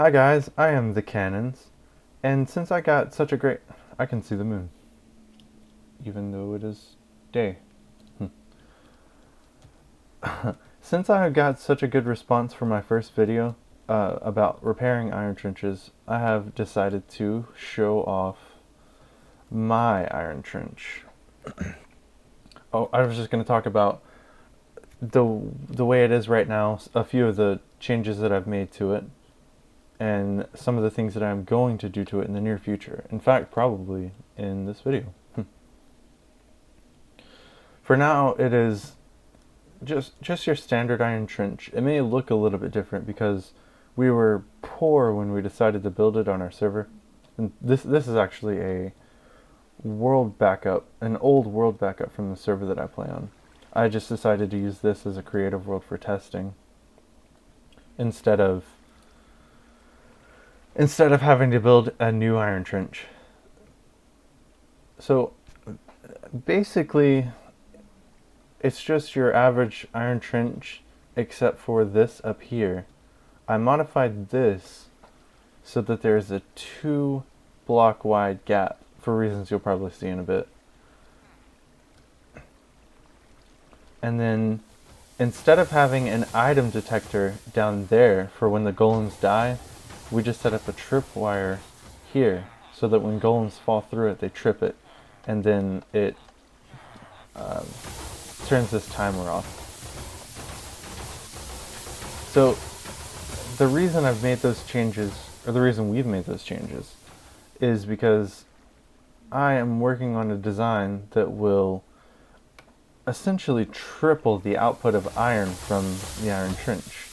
Hi guys, I am the Cannons, and since I got such a great... I can see the moon, even though it is day. Since I got such a good response for my first video about repairing iron trenches, I have decided to show off my iron trench. Oh, I was just going to talk about the way it is right now, a few of the changes that I've made to it, and some of the things that I'm going to do to it in the near future. In fact, probably in this video. For now, it is just your standard iron trench. It may look a little bit different because we were poor when we decided to build it on our server. And this is actually a world backup, an old world backup from the server that I play on. I just decided to use this as a creative world for testing instead of having to build a new iron trench. So basically it's just your average iron trench except for this up here. I modified this so that there's a 2 block wide gap for reasons you'll probably see in a bit. And then instead of having an item detector down there for when the golems die, we just set up a tripwire here so that when golems fall through it, they trip it, and then it turns this timer off. So the reason I've made those changes, or the reason we've made those changes, is because I am working on a design that will essentially triple the output of iron from the iron trench.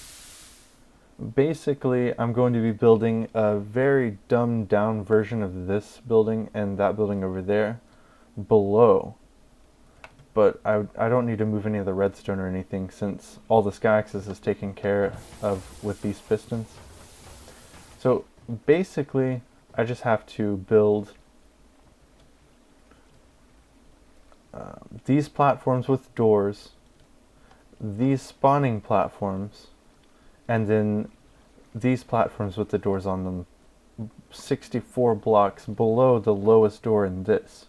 Basically, I'm going to be building a very dumbed down version of this building and that building over there below. But I don't need to move any of the redstone or anything since all the sky axis is taken care of with these pistons. So basically, I just have to build these platforms with doors, these spawning platforms, and then these platforms with the doors on them 64 blocks below the lowest door in this.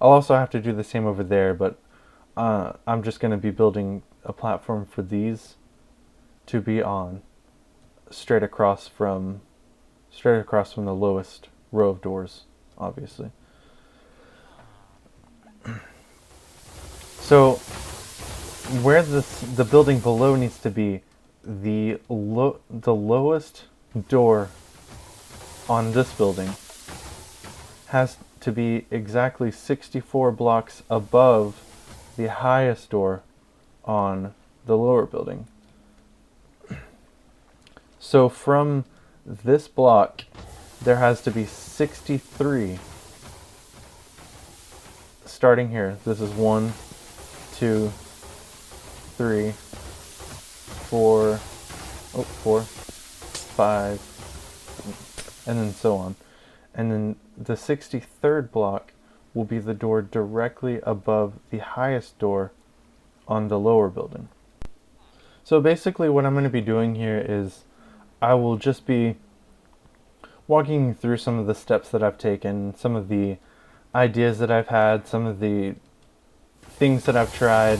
I'll also have to do the same over there, but I'm just going to be building a platform for these to be on straight across from the lowest row of doors, obviously. So where the building below needs to be, the lowest door on this building has to be exactly 64 blocks above the highest door on the lower building. So from this block, there has to be 63 starting here. This is 1, 2, 3, 4, 5, and then so on. And then the 63rd block will be the door directly above the highest door on the lower building. So basically what I'm going to be doing here is I will just be walking through some of the steps that I've taken, some of the ideas that I've had, some of the things that I've tried,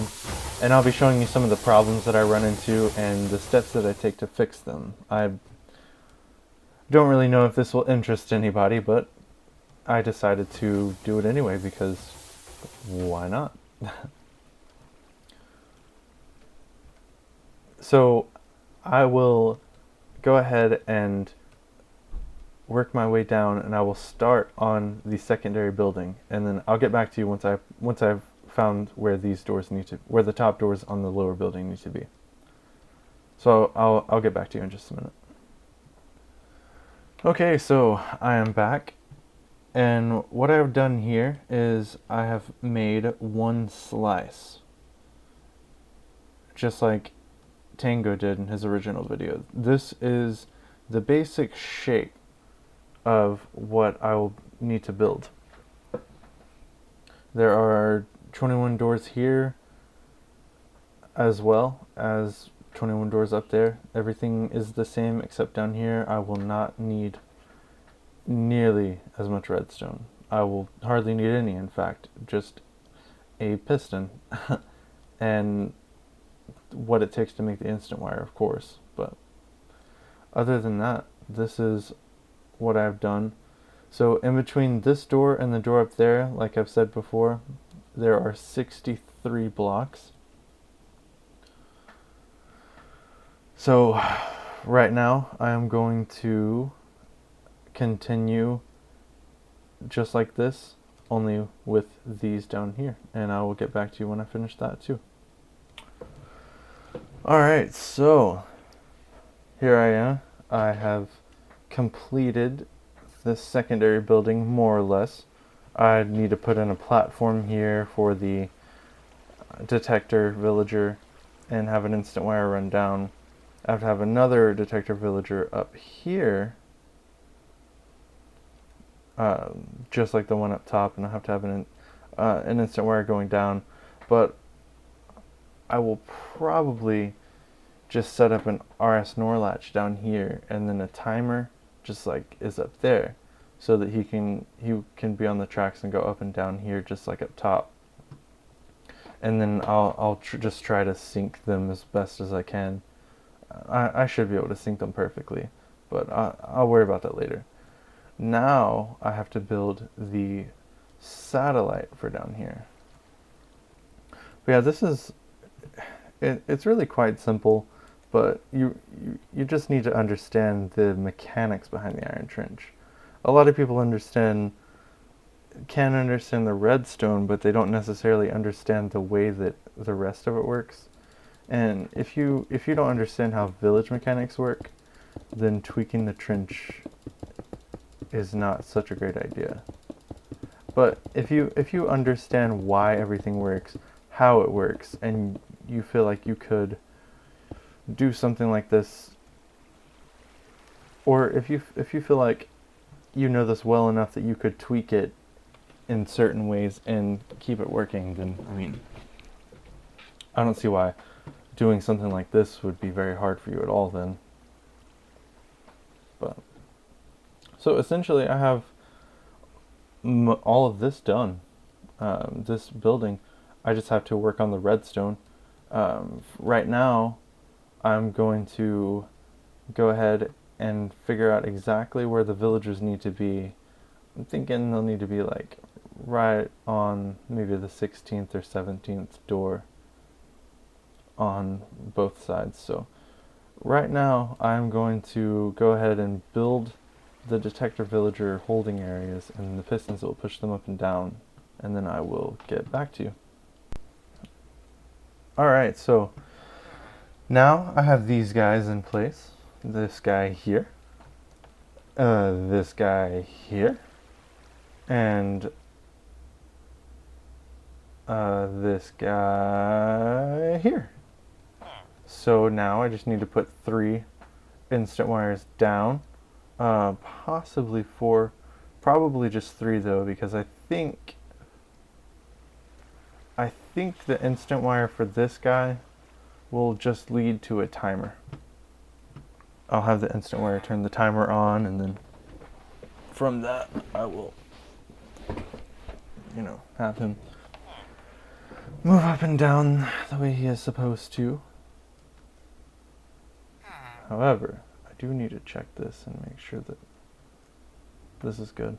and I'll be showing you some of the problems that I run into and the steps that I take to fix them. I don't really know if this will interest anybody, but I decided to do it anyway because why not? So I will go ahead and work my way down, and I will start on the secondary building, and then I'll get back to you once I've found where these doors where the top doors on the lower building need to be. So I'll get back to you in just a minute. Okay, so I am back, and what I've done here is I have made one slice, just like Tango did in his original video. This is the basic shape of what I will need to build. There are 21 doors here, as well as 21 doors up there. Everything is the same except down here. I will not need nearly as much redstone. I will hardly need any, in fact, just a piston and what it takes to make the instant wire, of course. But other than that, this is what I've done. So in between this door and the door up there, like I've said before, there are 63 blocks. So right now I am going to continue just like this, only with these down here, and I will get back to you when I finish that too. Alright, so here I am. I have completed the secondary building more or less. I need to put in a platform here for the detector villager and have an instant wire run down. I have to have another detector villager up here, just like the one up top, and I have to have an instant wire going down. But I will probably just set up an RS NOR latch down here, and then a timer just like is up there, so that he can be on the tracks and go up and down here just like up top. And then I'll just try to sync them as best as I can. I should be able to sync them perfectly, but I'll worry about that later. Now I have to build the satellite for down here. But yeah, this is it's really quite simple, but you just need to understand the mechanics behind the iron trench. A lot of people can understand the redstone, but they don't necessarily understand the way that the rest of it works. And if you don't understand how village mechanics work, then tweaking the trench is not such a great idea. But if you understand why everything works, how it works, and you feel like you could do something like this, or if you feel like you know this well enough that you could tweak it in certain ways and keep it working, then I mean, I don't see why doing something like this would be very hard for you at all then. But so essentially I have all of this done. This building, I just have to work on the redstone. Right now I'm going to go ahead and figure out exactly where the villagers need to be. I'm thinking they'll need to be like right on maybe the 16th or 17th door on both sides. So right now I'm going to go ahead and build the detector villager holding areas and the pistons that will push them up and down, and then I will get back to you. Alright, so now I have these guys in place. This guy here, this guy here, and this guy here. So now I just need to put 3 instant wires down, possibly 4, probably just 3 though, because I think the instant wire for this guy will just lead to a timer. I'll have the instant wire turn the timer on, and then from that I will, have him move up and down the way he is supposed to. However, I do need to check this and make sure that this is good.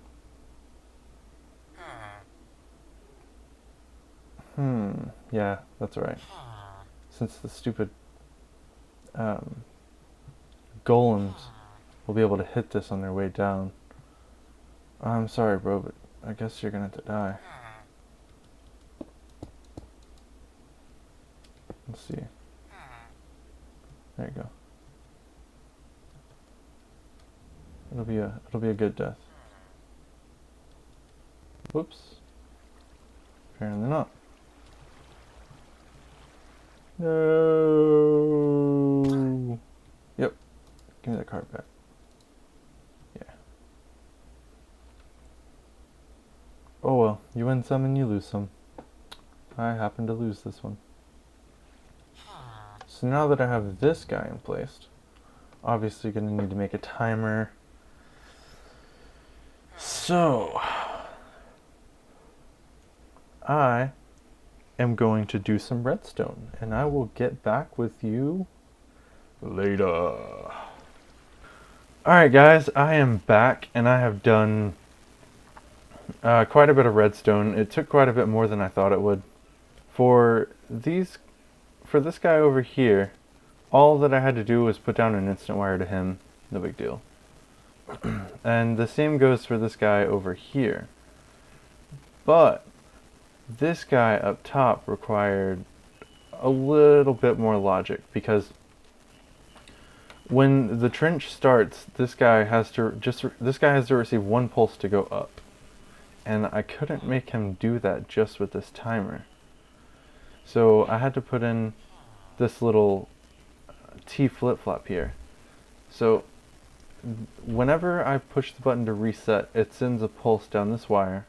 Yeah, that's right. Since the stupid golems will be able to hit this on their way down. I'm sorry, bro, but I guess you're gonna have to die. Let's see. There you go. It'll be a good death. Whoops. Apparently not. No. Yep. Give me that card back. Yeah. Oh well, you win some and you lose some. I happen to lose this one. So now that I have this guy in place, obviously going to need to make a timer. So I am going to do some redstone, and I will get back with you later. Alright guys, I am back, and I have done quite a bit of redstone. It took quite a bit more than I thought it would. For this guy over here, all that I had to do was put down an instant wire to him. No big deal. And the same goes for this guy over here. But this guy up top required a little bit more logic, because when the trench starts, this guy has to receive one pulse to go up. And I couldn't make him do that just with this timer. So I had to put in this little T flip-flop here. So whenever I push the button to reset, it sends a pulse down this wire,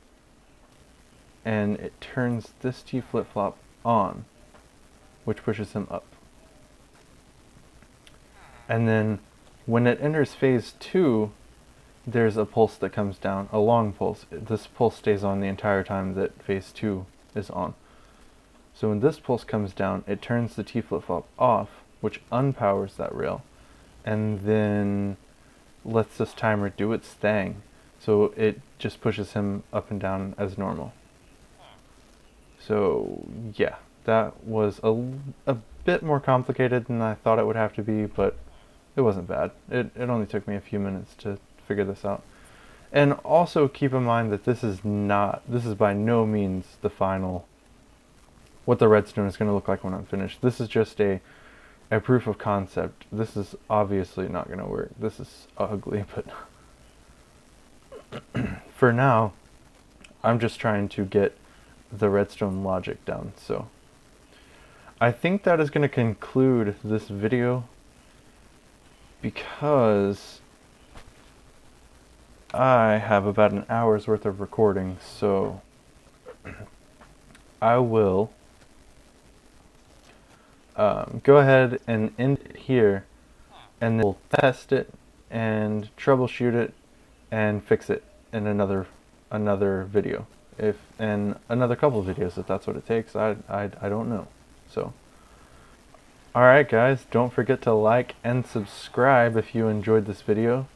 and it turns this T flip-flop on, which pushes him up. And then when it enters phase 2, there's a pulse that comes down, a long pulse. This pulse stays on the entire time that phase 2 is on. So when this pulse comes down, it turns the T flip-flop off, which unpowers that rail, and then lets this timer do its thing. So it just pushes him up and down as normal. So yeah, that was a bit more complicated than I thought it would have to be, but it wasn't bad. It only took me a few minutes to figure this out. And also keep in mind that this is by no means the final, what the redstone is going to look like when I'm finished. This is just a proof of concept. This is obviously not going to work. This is ugly, but for now, I'm just trying to get the redstone logic down. So I think that is going to conclude this video, because I have about an hour's worth of recording, so I will go ahead and end it here, and then we'll test it and troubleshoot it and fix it in another video, and another couple of videos if that's what it takes. I don't know. So alright guys, don't forget to like and subscribe if you enjoyed this video.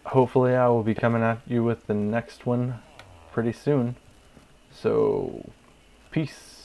Hopefully I will be coming at you with the next one pretty soon. So peace.